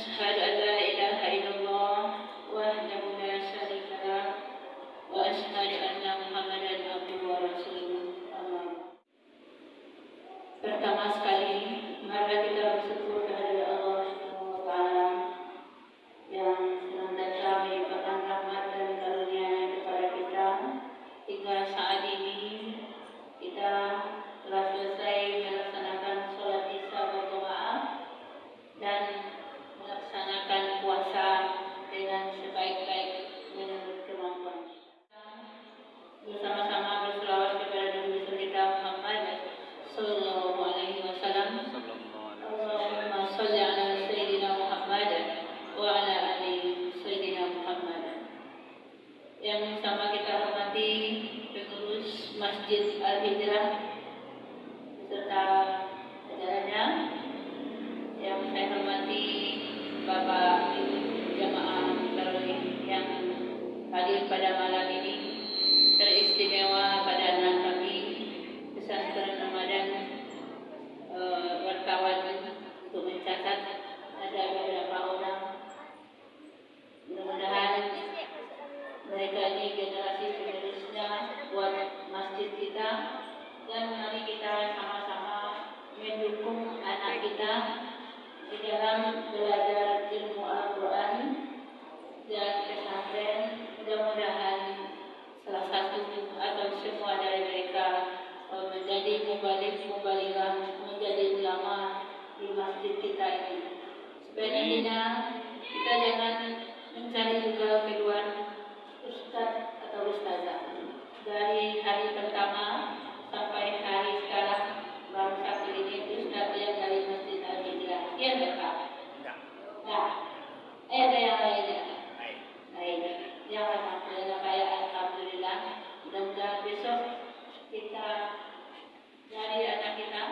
أشهد أن لا إله إلا الله وحده لا شريك له وأشهد أن محمدا عبده ورسوله. Pertama sekali, mari kita bersyukur kehadirat Allah Subhanahu wa Ta'ala yang senantiasa melimpahkan rahmat dan karunia-Nya kepada kita hingga saat ini kita telah selesai melaksanakan sholat Isya berjamaah dan melaksanakan puasa dengan sebaik-baik menurut kemampuan. Bersama-sama berselawat kepada Nabi kita Muhammad Sallallahu Alaihi Wasallam. Allahumma salli ala Sayyidina Muhammad wa ala ali Sayyidina Muhammad. Yang sama kita hormati pengurus Masjid Al-Hijrah beserta jajarannya, yang saya hormati Bapak Ibu jamaah tarawih yang hadir pada malam ini, teristimewa pada anak kami pesantren Ramadan, wartawan untuk mencatat ada beberapa orang. Mudah-mudahan mereka ini generasi penerusnya buat masjid kita, dan mari kita sama-sama mendukung anak kita di dalam belajar ilmu Al-Quran dan pesantren. Mudah-mudahan salah satu atau semua dari mereka menjadi mubalighah, menjadi ulama di masjid kita ini. Sebenarnya kita jangan mencari juga keluar ustaz atau ustazah. Dari hari pertama sampai hari sekarang baru satu ini ustaz yang dari Masjid Al-Hijrah. Iya enggak? Enggak. Ada yang lainnya? Baik. Yang alhamdulillah, kayak alhamdulillah. Mudah-mudahan besok kita dari anak kita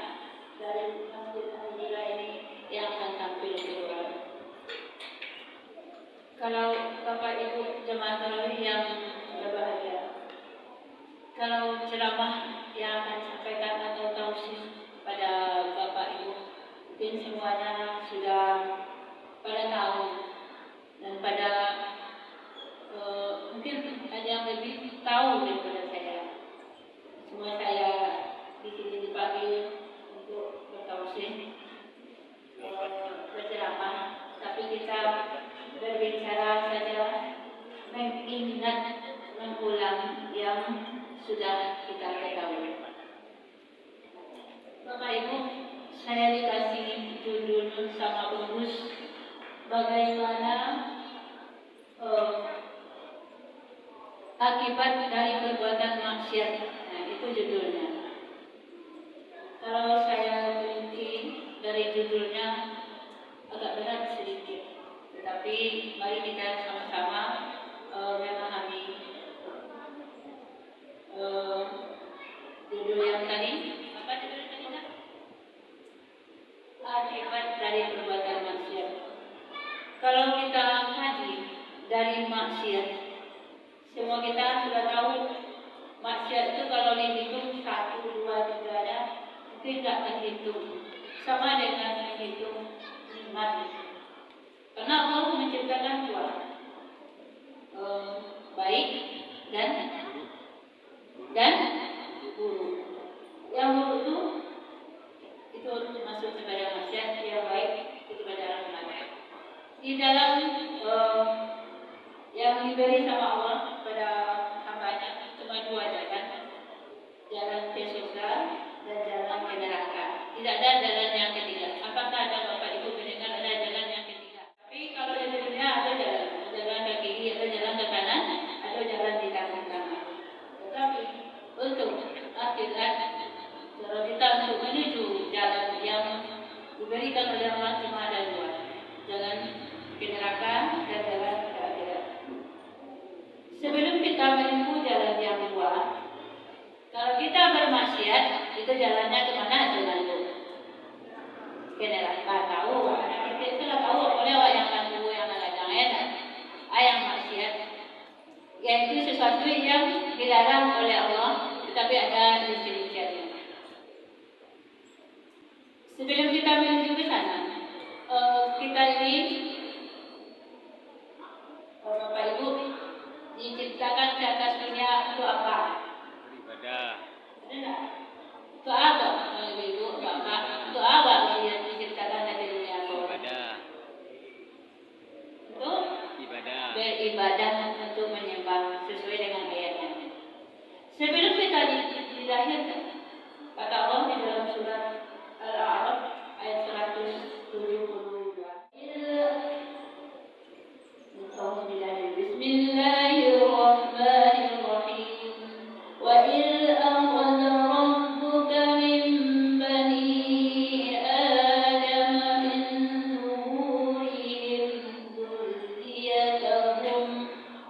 dari Masjid Al-Hijrah ini yang akan tampil keluar. Kalau Bapak Ibu jemaah tarawih yang berbahagia, kalau ceramah yang akan disampaikan atau tausiah pada Bapak Ibu, mungkin semuanya sudah pada tahu, dan pada mungkin ada yang lebih tahu daripada saya. Semua saya di sini dipanggil untuk bertausiah, berceramah, tapi kita berbicara saja, mengingat, mengulang yang sudah kita ketahui. Bapak Ibu, saya dikasih judul sama pengurus, bagaimana akibat dari perbuatan maksiat. Nah, itu judulnya. Kalau saya berhenti dari judulnya agak berat sedikit, tetapi mari kita sama-sama memahami judul yang tadi. Apa judul tadi? Akibat dari perbuatan maksiat. Kalau kita kaji dari maksiat, semua kita sudah tahu maksiat itu kalau dihitung 1, 2, 3 ada, mungkin tidak terhitung. Sama dengan menghitung nikmat. Karena Allah menciptakan dua, baik dan buruk. Yang buruk itu masuk kepada maksiat, yang baik itu kepada rahmat. Di dalam yang diberi sama Allah pada hambanya cuma 2 jalan, jalan ke surga dan jalan ke neraka. Tidak ada jalan yang ketiga. Apakah ada Bapak Ibu mendengar ada jalan yang ketiga? Tapi kalau di dunia ada jalan ke kiri, ada jalan ke kanan, ada jalan di tengah-tengah. Tetapi untuk akhirat, kalau kita untuk menuju jalan yang diberikan oleh Allah cuma ada 2, jalan ke neraka dan jalan ke akhirat. Sebelum kita menempuh jalan yang 2, kalau kita bermaksiat, itu jalannya kemana? Jalan itu ke neraka. Tahu? Kita sudah tahu lewat yang lalu, yang jangan yang maksiat, yaitu sesuatu yang dilarang oleh Allah, tetapi ada rinciannya. Sebelum kita menuju ke sana, kita ini Bapak Ibu diciptakan di atas dunia untuk apa? Ibadah. Benar? Untuk apa? Ibu, Bapak, untuk apa dia diciptakan di dunia itu? Ibadah. Untuk Ibadah. beribadah, untuk menyembah sesuai dengan ayatnya. Sebelum kita dilahirkan, kata Allah di dalam surat Al-A'raf ayat 172. Bismillahirrahmanirrahim. Wa il akhadha rabbuka min bani Adam min zuhurihim dhurriyyatahum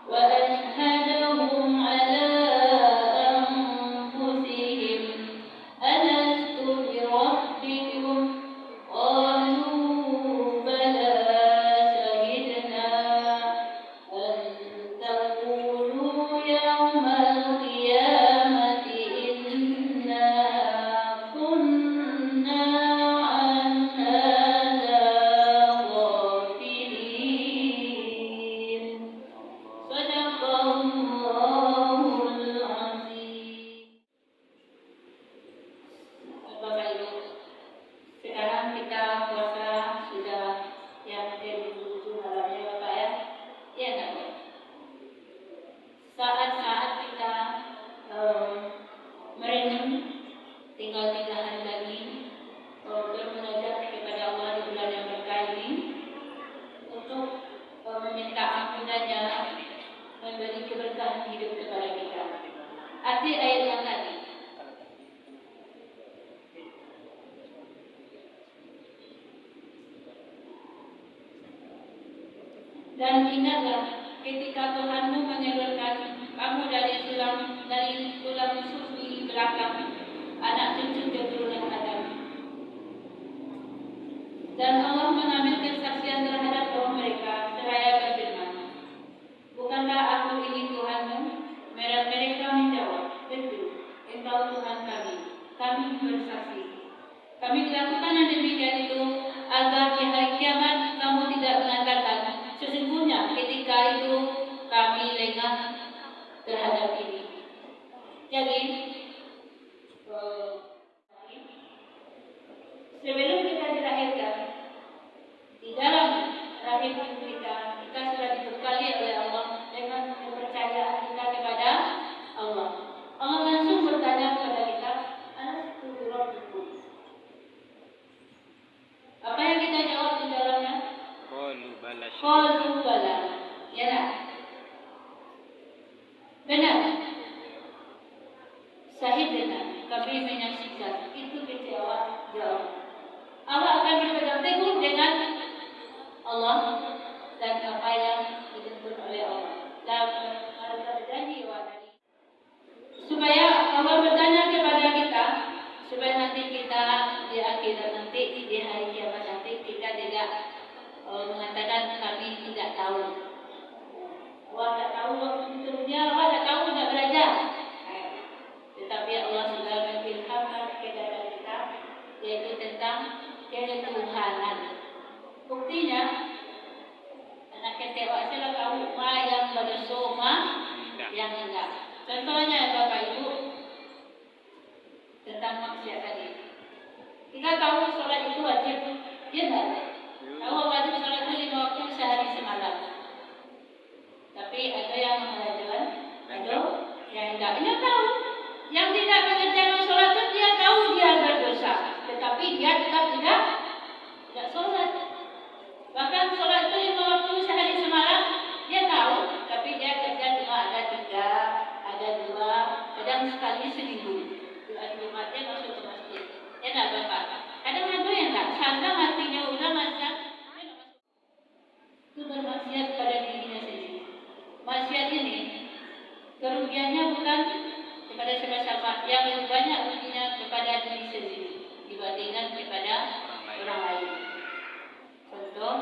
wa ashhadahum ala anfusihim alastu bi rabbikum qalu bala shahidna an taqulu yawmal qiyamati inna kunna an hadha ghafilin. Sadaqallahul azim. Bapak Ibu, sekarang kita puasa sudah yang ke-7 malamnya Bapak ya. Iya enggak Bu? Saat-saat kita merenung tinggal 3 hari lagi bermunajat kepada Allah di bulan yang berkah ini untuk meminta ampunannya, memberi keberkahan hidup kepada kita. Arti ayat yang tadi. Dan ingatlah ketika Tuhanmu menyalurkan kamu dari tulang sufi belakang anak cucu keturunan Adam. Dan Allah mengambil kesaksian terhadap kaum mereka seraya berfirman, bukankah aku ini Tuhanmu? Mereka menjawab, betul, Engkau Tuhan kami bersaksi. Kami lakukan yang demikian itu agar di hari kiamat kamu tidak mengatakan, sesungguhnya ketika itu kami lengah terhadap ini. Jadi sebelum kita dilahirkan, di dalam rahim ibu kita sudah dibekali oleh Allah dengan kepercayaan kita kepada Allah. Allah langsung bertanya kepada kita, alastu bi rabbikum. Apa yang kita jawab di dalamnya? Qalu bala. Ya nak? Benar. Syahidna, kami menyaksikan. Itu kecewa jawab. Allah akan berpegang teguh dengan Allah dan apa yang ditentukan oleh Allah. Dan berjanji supaya Allah bertanya kepada kita, supaya nanti kita di akhirat nanti, di hari kiamat nanti kita tidak mengatakan kami tidak tahu. Awak tak tahu waktu di dunia, awak tak tahu nak belajar. Tetapi Allah sudah mengilhamkan kepada kita, yaitu tentang ketuhanan. Buktinya, anak kita wasalah kamu ma yang bersoma yang indah. Contohnya Bapak Ibu tentang maksiat tadi. Kita tahu sholat itu wajib, ya tak? Tahu wajib sholat itu 5 waktu sehari semalam. Tapi ada yang mengajarkan, ada yang tidak. Dia tahu. Yang tidak mengerjakan sholat itu dia tahu dia berdosa, tetapi dia tetap tidak sholat. Bahkan sholat itu 5 waktu sehari semalam dia tahu, tapi dia kerja cuma ada 3, ada 2, kadang sekali seminggu. Hari Jumatnya masuk ke masjid. Ya tak Bapak? Kadang ada yang tak sadar hatinya udah macam itu bermaksiat pada dirinya sendiri. Maksiat ini kerugiannya bukan kepada siapa-siapa, yang lebih banyak ruginya kepada diri sendiri dibandingkan kepada orang lain. Contoh,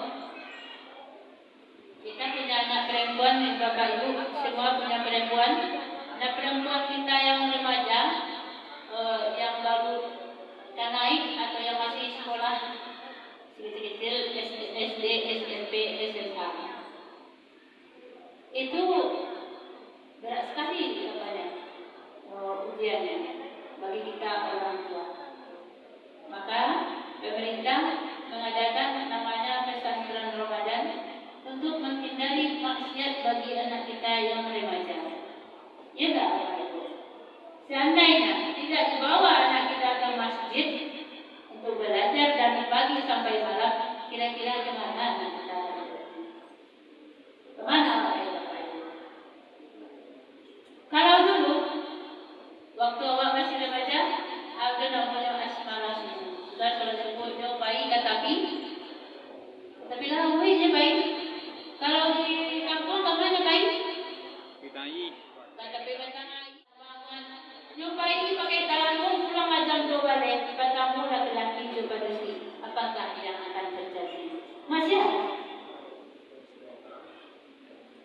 kita punya anak perempuan, Bapak Ibu semua punya perempuan. Anak perempuan kita yang remaja, yang baru naik atau yang masih sekolah kecil-kecil, SD, SMP, SMA. itu berat sekali ujiannya bagi kita orang tua. Maka pemerintah mengadakan namanya pesantren Ramadan untuk menghindari maksiat bagi anak kita yang remaja. Ya enggak Bapak Ibu? Seandainya tidak dibawa anak kita ke masjid untuk belajar dari pagi sampai malam, kira-kira kemana anak kita? Kemana Bapak Ibu? Kalau dulu waktu awak masih remaja, ada namanya asmara susu. Sudah kalau sebutnya bayi tapi lah muridnya bayi. Kalau di kampung namanya bayi. Pitai. Katapi batangai. Nyobai pakai talanggung pulang jam 2 balik. Kamu laki-laki coba bersih. Apakah yang akan terjadi? Masih ada.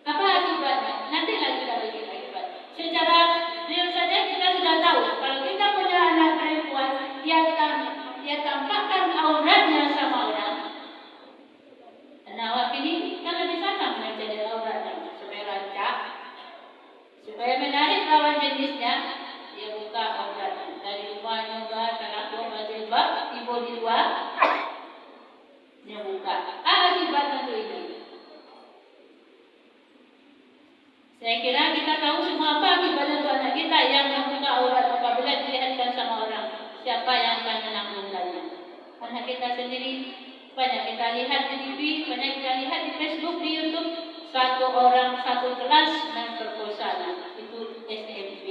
Apa akibatnya? Nanti lagi kita bagi akibat. Secara real saja kita sudah tahu kalau kita punya anak perempuan, dia tampakkan auratnya sama orang. Nah, awak ini kan lebih sangat menjadi auratnya supaya rancak, supaya menarik lawan jenisnya. Dia buka auratnya dari rumahnya juga, terlalu berjilbab, tiba di luar, dia buka. Akibat untuk itu. Saya kira kita tahu semua apa akibatnya untuk anak kita yang membuka aurat apabila dilihatkan sama orang. Siapa yang akan menanggungkannya? Anak kita sendiri. Banyak kita lihat di TV, banyak kita lihat di Facebook, di YouTube. Satu orang, satu kelas memperkosa. Itu SMP.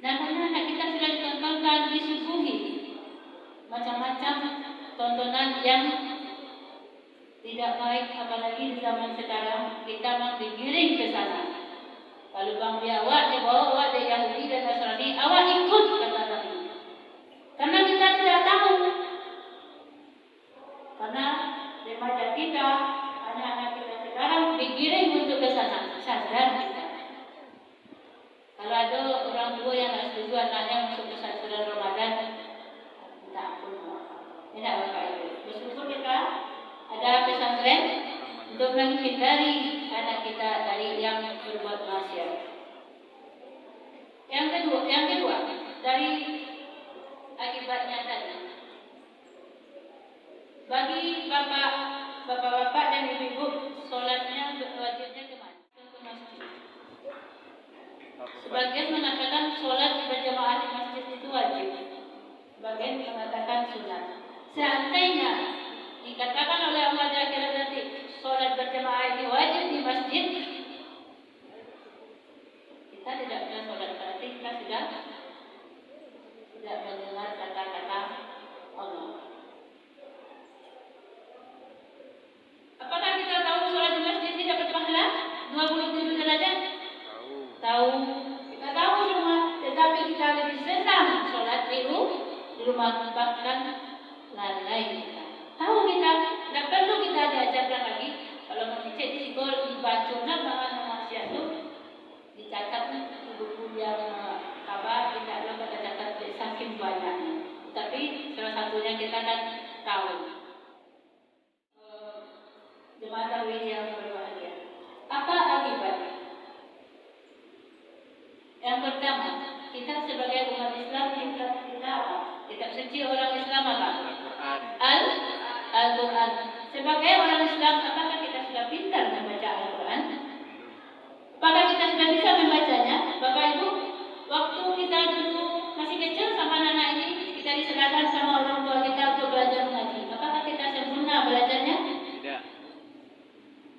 Dan anak kita sudah ditontonkan, disuguhi macam-macam tontonan yang tidak baik, apalagi di zaman sekarang kita memang digiring ke sana. Kalau bang dia awak, dia bawa awak dari Yahudi dan Nasrani, awak ikut kata Nabi. Karena kita tidak tahu. Karena remaja kita, anak-anak kita sekarang digiring untuk ke sana. Sadar kita. Kalau ada orang tua yang tidak setuju anaknya masuk pesantren Ramadan, minta ampun. Tidak Bapak Ibu. Bersyukur kita ada pesantren untuk menghindari anak kita dari yang berbuat maksiat. Yang kedua dari akibatnya tadi, bagi bapak-bapak dan ibu-ibu, sholatnya wajibnya kemana? Ke masjid. Sebagian mengatakan sholat berjamaah di masjid itu wajib, sebagian mengatakan sunat. Seandainya dikatakan oleh Allah di akhirat nanti sholat berjamaah ini wajib di masjid, kita tidak pernah sholat, berarti kita sudah tidak mendengar kata-kata Allah. Apakah kita tahu sholat di masjid tidak berpahala 27 derajat? Tahu. Kita tahu semua, tetapi kita lebih senang sholat di rumah, bahkan lalai kita. Tahu kita, tidak perlu kita diajarkan lagi. Kalau mau dicek di sekolah, dibaca nama manusia itu, dicatat di buku yang kabar, tidak ada kata-kata saking banyaknya. Tapi salah satunya kita kan tahu. Jemaah tarawih yang berbahagia. Apa akibatnya? Yang pertama, kita sebagai umat Islam kita apa? Kitab suci orang Islam apa? Al-Quran. Sebagai orang Islam, apakah kita sudah pintar membaca Al-Quran? Apakah kita sudah bisa membacanya? Bapak Ibu, waktu kita dulu masih kecil sama anak ini, kita diserahkan sama orang tua kita untuk belajar mengaji. Apakah kita sempurna belajarnya? Tidak.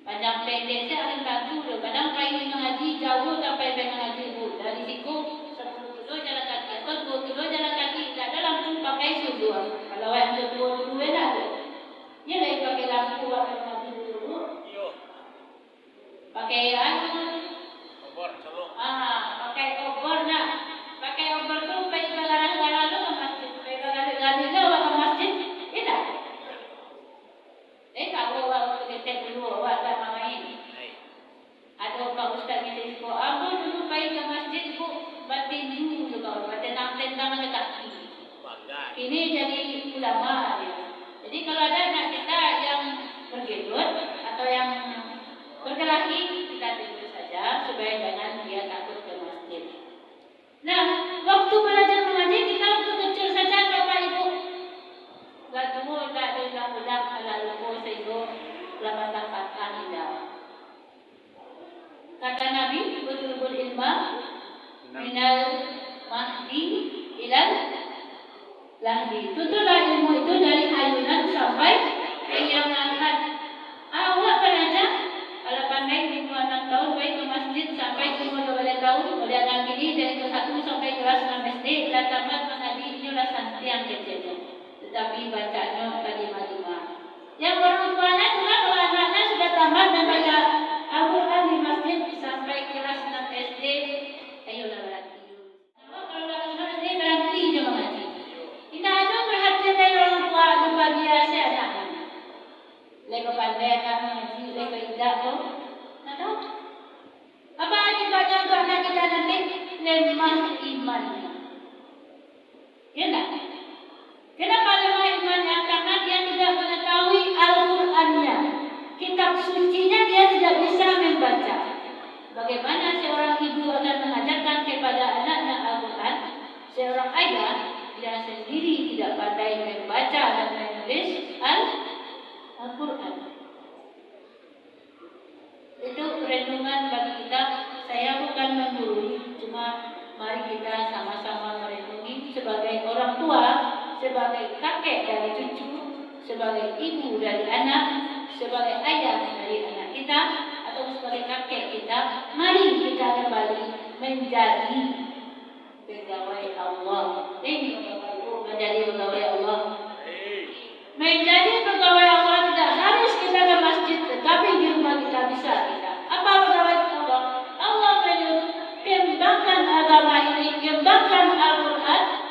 Panjang pendek saya akan tahu dulu. Kadang pergi mengaji jauh sampai mengaji bu. Dari siku 10 kilo jalan kaki atau 2 kilo jalan kaki. Tidak ada lampu pakai sudu. Kalau yang dulu ada. Dia lagi pakai lampu pakai mengaji dulu. Pakai Obor, celuk. pakai obor nak. Pakai obor tu pergi garang-garang lo ke masjid. Pergi garang-garang lo ke masjid. Tidak. Kalau awak ketek dulu awak tak main. Ada pak ustaz kita di sekolah. Aku dulu pergi ke masjid bu, batin dulu kau, batin tentang kaki. Ini jadi ulama dia. Jadi kalau ada anak kita yang bergelut, Nabi utlubul ilma minal mahdi ilal lahdi. Tutuplah ilmu itu dari ayunan sampai yang angkat. Awak belajar kalau pandai di 6 tahun baik ke masjid sampai ke 12 tahun. Oleh anak ini dari kelas 1 sampai kelas 6 SD dan tamat mengaji ini adalah santiang kecil. Tetapi bacanya tadi lima. Yang orang tuanya juga kalau anaknya sudah tamat dan baca Al-Quran di masjid sampai kelas 6 SD, ayolah berhenti. Kalau kelas 6 SD berhenti dia mengaji. Tidak ada perhatian dari orang tua lupa biasa anaknya. Lego pandai akan mengaji, lego tidak kok. Tidak tahu. Apa akibatnya untuk anak kita nanti? Lemah imannya. Ya enggak? Kenapa lemah imannya? Karena dia tidak mengetahui Al-Qur'annya. Kitab sucinya dia tidak bisa membaca. Bagaimana seorang ibu akan mengajarkan kepada anaknya Al-Qur'an? Seorang ayah dia sendiri tidak pandai membaca dan menulis Al-Qur'an. Itu renungan bagi kita. Saya bukan menggurui, cuma mari kita sama-sama merenungi sebagai orang tua, sebagai kakek dari cucu, sebagai ibu dari anak, sebagai ayah dari anak kita, atau sebagai kakek kita. Mari kita kembali menjadi pegawai Allah. Ini menjadi pegawai Allah. Menjadi pegawai Allah tidak harus kita ke masjid, tetapi di rumah kita bisa kita. Apa pegawai Allah? Allah menyuruh kembangkan agama ini, kembangkan Al-Quran,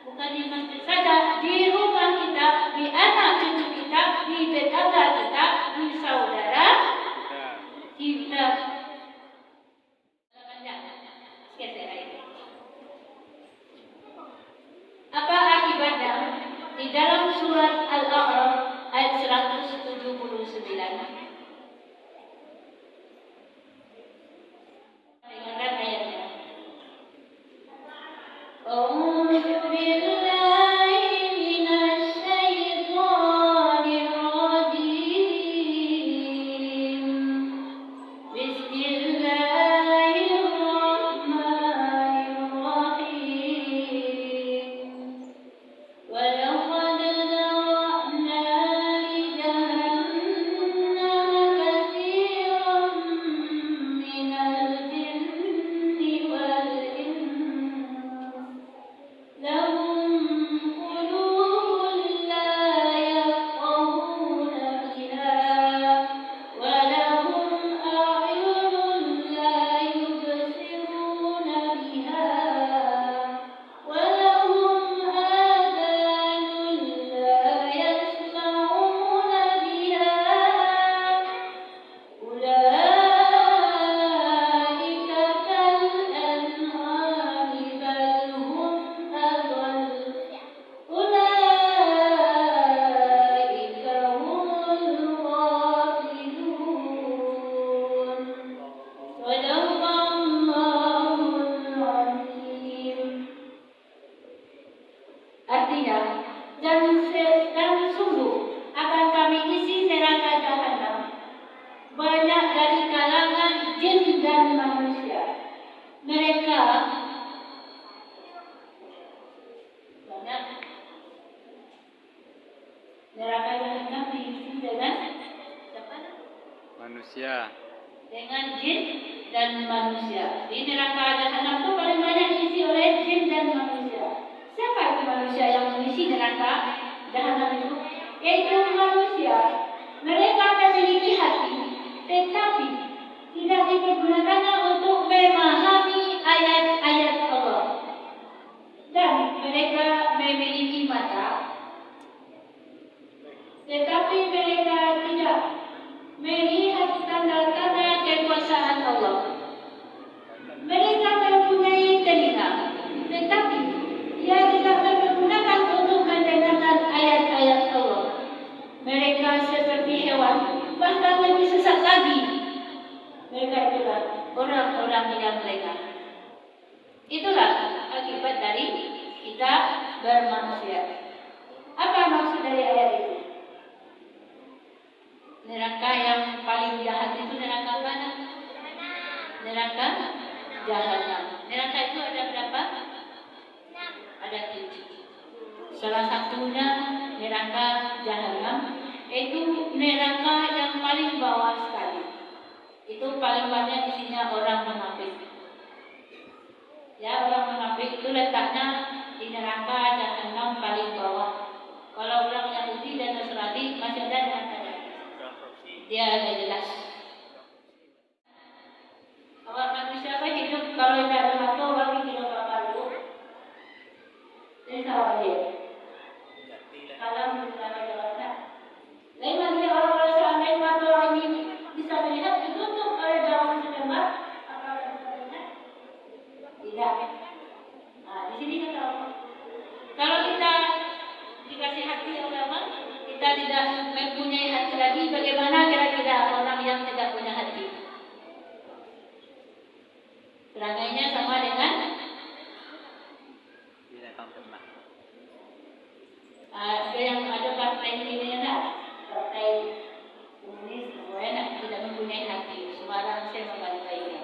bukan di masjid saja, di rumah kita, di anak cucu kita, di tetangga kita, di saudara kita. Apa akibatnya? Di dalam surat Al-A'raf ayat 179. Dengarkan ayatnya. A'udzu billahi minasy syaithanir rajim. Bismillahirrahmanirrahim. وَلَقَدْ ذَرَأْنَا لِجَهَنَّمَ كَثِيرًا مِنَ الْجِنِّ وَالْإِنسِ لَهُمْ قُلُوبٌ لَّا يَفْقَهُونَ بِهَا وَلَهُمْ أَعْيُنٌ لَّا يُبْصِرُونَ بِهَا وَلَهُمْ آذَانٌ لَّا يَسْمَعُونَ بِهَا أُولَٰئِكَ كَالْأَنْعَامِ بَلْ هُمْ أَضَلُّ أُولَٰئِكَ هُمُ الْغَافِلُونَ صدق الله العظيم. Artinya, dan sungguh akan kami isi neraka jahanam banyak dari kalangan jin dan manusia. Mereka banyak neraka jahanam diisi dengan siapa? Manusia. Dengan jin dan manusia. Di neraka jahanam itu paling banyak diisi oleh jin dan manusia. Siapa itu manusia yang mengisi neraka jahanam itu? Yaitu manusia. Mereka memiliki hati, tetapi tidak dipergunakannya untuk memahami ayat-ayat Allah. Dan mereka memiliki mata, tetapi mereka tidak melihat tanda-tanda kekuasaan Allah. Mereka mempunyai telinga, tetapi dia tidak mempergunakan untuk mendengarkan ayat-ayat Allah. Mereka seperti hewan, bahkan lebih sesat lagi. Mereka itulah orang-orang yang lengah. Itulah akibat dari kita bermanusia. Apa maksud dari ayat itu? Neraka yang paling jahat itu neraka mana? neraka jahanam. Neraka itu ada berapa? Ada 7. Salah satunya neraka jahanam, itu neraka yang paling bawah sekali. Itu paling banyak isinya orang munafik. Ya, orang munafik itu letaknya di neraka jahanam paling bawah. Kalau orang Yahudi dan Nasrani masih ada neraka. Dia ada jelas. Awak manusia apa hidup kalau tidak ada mata orang hidup apa dulu? Ini sawah dia. Kalau mendengar jawabnya, lain lagi orang-orang seandainya mata orang ini bisa melihat ditutup oleh daun sedemat, apa bisa melihat? Tidak. Nah, di sini kita tahu. Kalau kita dikasih hati oleh Allah, kita tidak mempunyai hati lagi. Bagaimana kira-kira orang yang tidak punya hati? Perangainya sama dengan ada yang ada partai ini enggak? Partai komunis, enak tidak mempunyai hati, sembarang saya membantainya.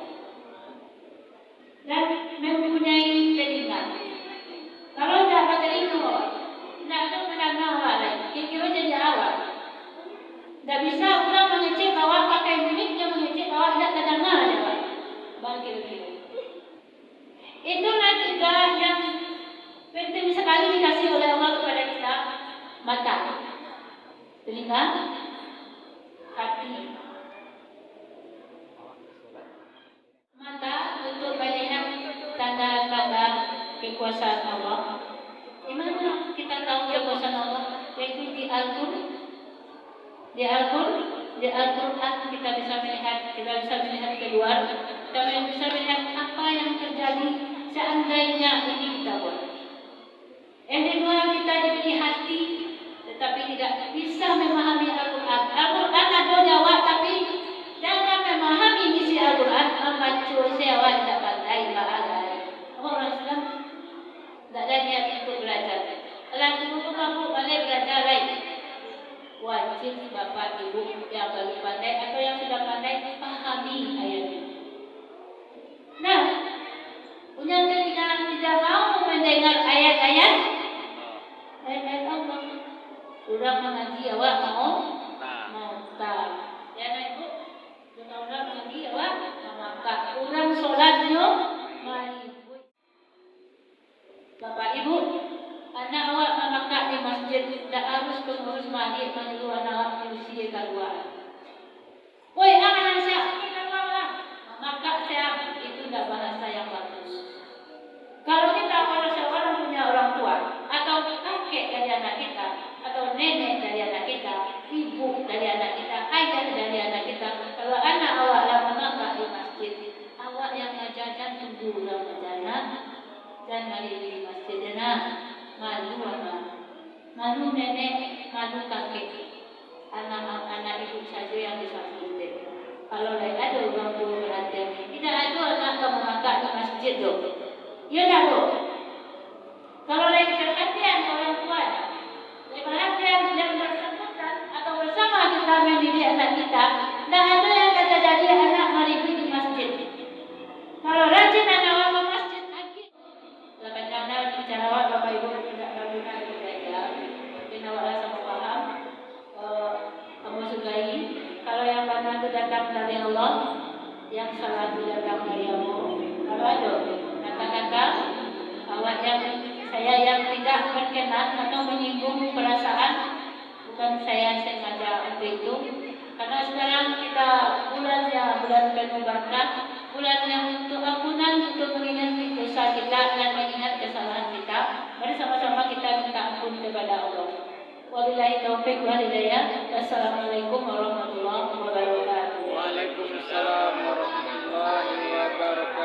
Dan mempunyai telinga. Kalau tidak ada telinga, tidak ada mendengar awal. Kira-kira jadi awal. Tidak bisa orang mengecek awal pakai miliknya mengecek awal tidak terdengar awal. Bangkit-bangkit. Itulah tiga yang penting sekali dikasih oleh Allah kepada kita. Mata, telinga, hati. Mata untuk melihat tanda-tanda kekuasaan Allah. Di mana kita tahu kekuasaan Allah? Yaitu di Al-Quran. Di Al-Quran kita bisa melihat keluar. Kita bisa melihat apa yang terjadi seandainya ini kita buat. Yang kedua, kita diberi hati tetapi tidak bisa memahami Al-Quran. Al-Quran ada jawab tapi jangan memahami isi Al-Quran. Membaca sewa tidak pandai bahaya. Orang Islam tidak ada niat untuk belajar. Kalau itu kamu boleh belajar lagi. Wajib bapak ibu yang baru pandai atau yang sudah pandai pahami ayat ini. Nah, punya telinga tidak mau mendengar ayat-ayat Allah. Sudah mengaji awak mau tak. Ya nak ibu, sudah orang mengaji awak maka orang solatnya mari. Bapak ibu, anak awak memakai di masjid tak harus pengurus masjid menyuruh anak awak diusia keluar. Woi anak saya keluar, maka saya itu dah bahasa yang bagus. Kalau kita orang punya orang tua atau kakek dari anak kita atau nenek dari anak kita, ibu dari anak kita, ayah dari anak kita, kalau anak awak lah memakai di masjid, awak yang ngajarkan tunggu Ramadan dan mari di masjid malu apa? Malu nenek, malu kakek, anak-anak ibu saja yang disambut. Kalau ada orang tua perhatian, tidak ada anak yang memakai di masjid dong. Ya dah dong. Kalau lagi perhatian orang tua, lagi perhatian yang bersangkutan atau bersama kita mendidik anak kita, tidak ada yang kata jadi anak mari di masjid. Kalau rajin anak awak ke masjid lagi, kadang-kadang bicara awak bapak ibu tidak melakukan belajar, mungkin awak rasa paham, kamu sukai. Kalau yang benar itu datang dari Allah, yang salah itu datang dari Allah. Kalau ada kata-kata awak yang saya yang tidak berkenan atau menyinggung perasaan, bukan saya sengaja untuk itu. Karena sekarang kita bulan penuh berkah, bulan yang untuk ampunan, untuk mengingat dosa kita dan mengingat kesalahan kita. Mari sama-sama kita minta ampun kepada Allah. Wabillahi taufiq wal hidayah. Wassalamualaikum warahmatullahi wabarakatuh. Waalaikumsalam warahmatullahi wabarakatuh.